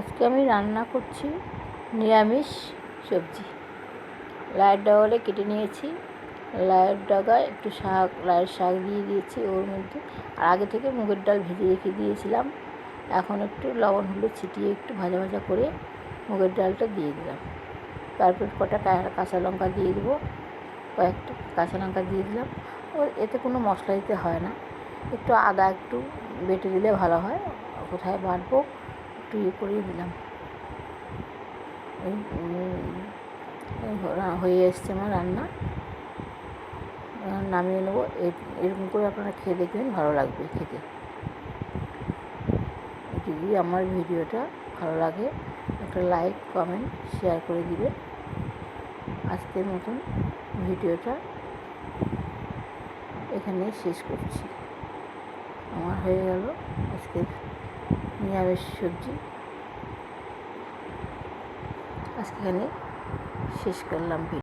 আজকে আমি রান্না করছি নিরামিষ সবজি। লাউয়ের ডগা কেটে নিয়েছি, লাউয়ের ডগায় একটু লাউয়ের শাক দিয়ে দিয়েছি ওর মধ্যে। আর আগে থেকে মুগের ডাল ভেজে রেখে দিয়েছিলাম। এখন একটু লবণ হলুদ ছিটিয়ে একটু ভাজা ভাজা করে মুগের ডালটা দিয়ে দিলাম। তারপর কটা কাঁচা লঙ্কা দিয়ে দেবো, কয়েকটা কাঁচা লঙ্কা দিয়ে দিলাম। ও এতে কোনো মশলা দিতে হয় না, একটু আদা একটু বেটে দিলে ভালো হয়। কোথায় বাটবো একটু করেই দিলাম। হয়ে এসছে আমার রান্না, নামিয়ে নেবো। এরকম করে আপনারা খেয়ে দেখবেন, ভালো লাগবে খেতে। যদি আমার ভিডিওটা ভালো লাগে একটা লাইক কমেন্ট শেয়ার করে দিবে। আজকের মতন ভিডিওটা এখানে শেষ করছি। আমার হয়ে গেল আজকের নিরামিষ সবজি। আজকে এখানে শেষ করলাম ভিডিও।